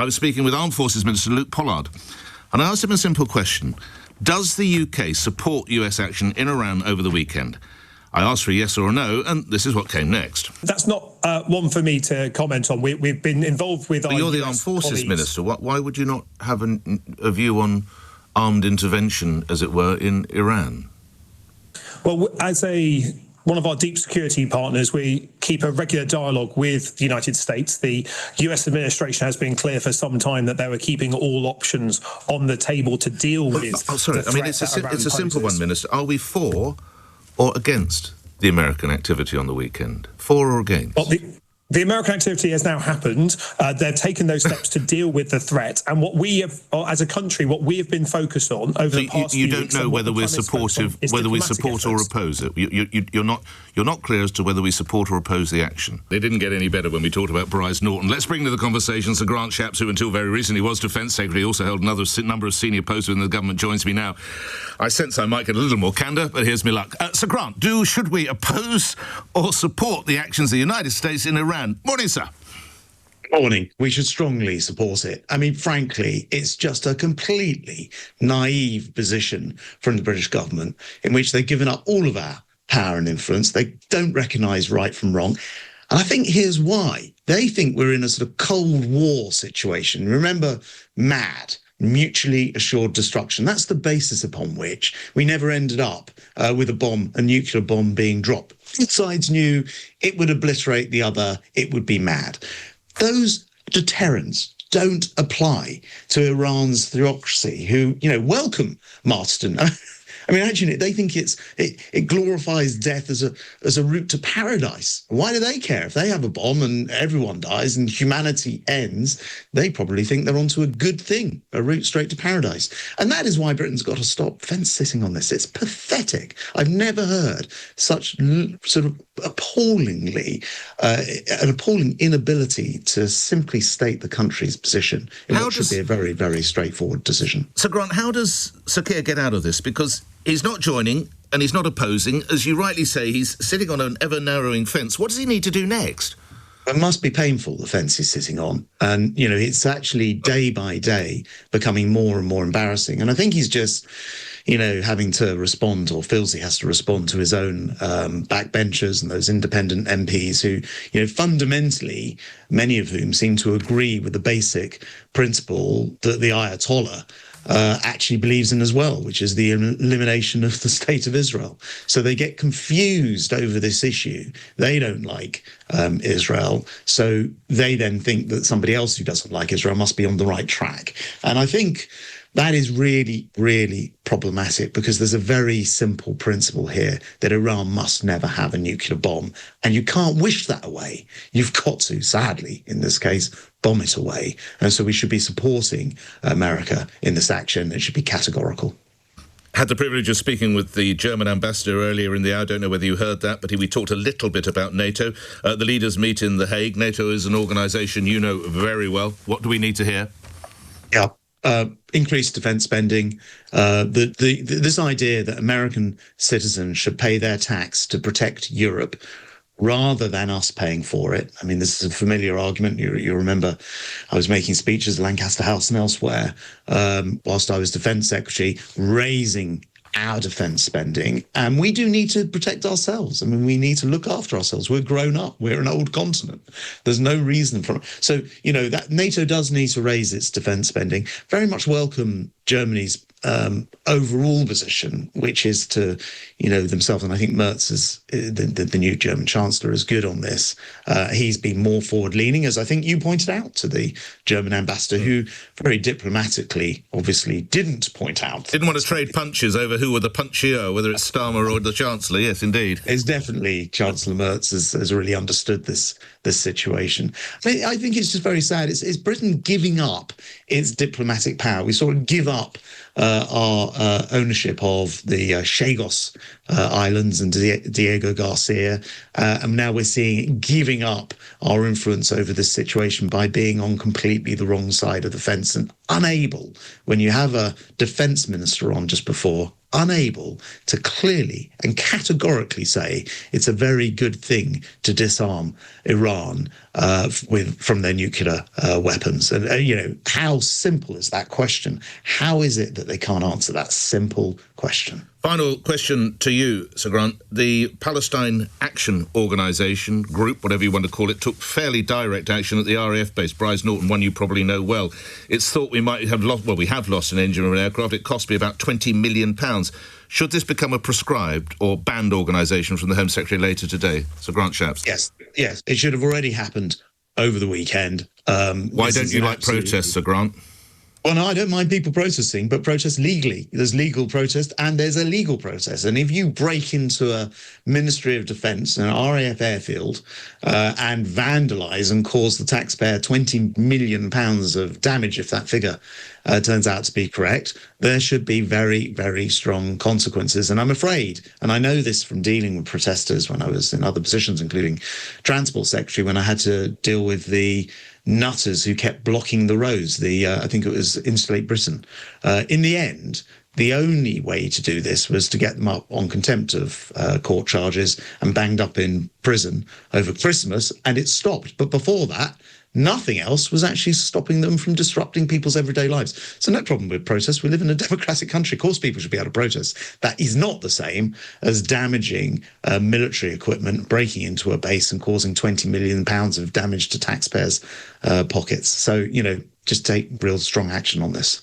I was speaking with Armed Forces Minister Luke Pollard, and I asked him a simple question. Does the UK support US action in Iran over the weekend? I asked for a yes or a no, and this is what came next. That's not one for me to comment on. We've been involved with but our you're the US Armed Forces colleagues. Minister. Why would you not have a view on armed intervention, as it were, in Iran? Well, as one of our deep security partners, we keep a regular dialogue with the United States. The US administration has been clear for some time that they were keeping all options on the table to deal with. It's a simple one, Minister. Are we for or against the American activity on the weekend? For or against? Well, the American activity has now happened. They've taken those steps to deal with the threat. And what we have, as a country, what we have been focused on over the past few weeks... You don't know whether we're supportive, whether we support or oppose it. You're not clear as to whether we support or oppose the action. They didn't get any better when we talked about Bryce Norton. Let's bring to the conversation Sir Grant Shapps, who until very recently was Defence Secretary, also held another number of senior posts within the government, joins me now. I sense I might get a little more candour, but here's me luck. Sir Grant, should we oppose or support the actions of the United States in Iran? Morning, sir. Morning. We should strongly support it. I mean, frankly, it's just a completely naive position from the British government in which they've given up all of our power and influence. They don't recognise right from wrong. And I think here's why. They think we're in a sort of Cold War situation. Remember MAD, mutually assured destruction. That's the basis upon which we never ended up with a nuclear bomb being dropped. Both sides knew it would obliterate the other, it would be MAD. Those deterrents don't apply to Iran's theocracy, who, welcome martyrdom. I mean, actually, they think it glorifies death as a route to paradise. Why do they care? If they have a bomb and everyone dies and humanity ends, they probably think they're onto a good thing, a route straight to paradise. And that is why Britain's got to stop fence-sitting on this. It's pathetic. I've never heard such sort of an appalling inability to simply state the country's position in what should be a very, very straightforward decision. Sir Grant, how does Sir Keir get out of this? Because he's not joining and he's not opposing. As you rightly say, he's sitting on an ever-narrowing fence. What does he need to do next? It must be painful, the fence he's sitting on. And, it's actually day by day becoming more and more embarrassing. And I think he's just, having to respond, or feels he has to respond to his own backbenchers and those independent MPs who, fundamentally, many of whom seem to agree with the basic principle that the Ayatollah actually believes in as well, which is the elimination of the state of Israel. So they get confused over this issue. They don't like Israel, so they then think that somebody else who doesn't like Israel must be on the right track. And I think that is really, really problematic, because there's a very simple principle here that Iran must never have a nuclear bomb. And you can't wish that away. You've got to, sadly, in this case, bomb it away. And so we should be supporting America in this action. It should be categorical. Had the privilege of speaking with the German ambassador earlier in the hour. I don't know whether you heard that, but we talked a little bit about NATO. The leaders meet in The Hague. NATO is an organisation you know very well. What do we need to hear? Yeah. Increased defence spending, this idea that American citizens should pay their tax to protect Europe rather than us paying for it. I mean, this is a familiar argument. You remember I was making speeches at Lancaster House and elsewhere whilst I was Defence Secretary, raising our defence spending, and we do need to protect ourselves. I mean, we need to look after ourselves. We're grown up. We're an old continent. There's no reason for it. So, that NATO does need to raise its defence spending. Very much welcome Germany's overall position, which is to, themselves, and I think Merz is the new German Chancellor is good on this. He's been more forward-leaning, as I think you pointed out to the German ambassador, who very diplomatically, obviously, didn't point out. Didn't want to trade punches over who were the punchier, whether it's Starmer or the Chancellor. Yes, indeed. It's definitely Chancellor Merz has really understood this situation. I think it's just very sad. It's Britain giving up its diplomatic power. We sort of give up our ownership of the Chagos Islands and Diego Garcia, and now we're seeing it giving up our influence over this situation by being on completely the wrong side of the fence and unable, when you have a defence minister on just before unable to clearly and categorically say it's a very good thing to disarm Iran from their nuclear weapons. And, how simple is that question? How is it that they can't answer that simple question? Final question to you, Sir Grant. The Palestine Action Organisation group, whatever you want to call it, took fairly direct action at the RAF base, Brize Norton, one you probably know well. It's thought we might have lost, well, we have lost an engine or an aircraft. It cost me about £20 million. Should this become a proscribed or banned organisation from the Home Secretary later today? Sir Grant Shapps. Yes. It should have already happened over the weekend. Why don't you like protests, Sir Grant? Well, no, I don't mind people protesting, but protest legally. There's legal protest and there's illegal protest. And if you break into a Ministry of Defence, an RAF airfield, and vandalise and cause the taxpayer £20 million of damage, if that figure turns out to be correct, there should be very, very strong consequences. And I'm afraid, and I know this from dealing with protesters when I was in other positions, including Transport Secretary, when I had to deal with the nutters who kept blocking the roads, I think it was Insulate Britain. In the end, the only way to do this was to get them up on contempt of court charges and banged up in prison over Christmas, and it stopped. But before that, nothing else was actually stopping them from disrupting people's everyday lives. So no problem with protests. We live in a democratic country. Of course people should be able to protest. That is not the same as damaging military equipment, breaking into a base and causing £20 million of damage to taxpayers' pockets. So, just take real strong action on this.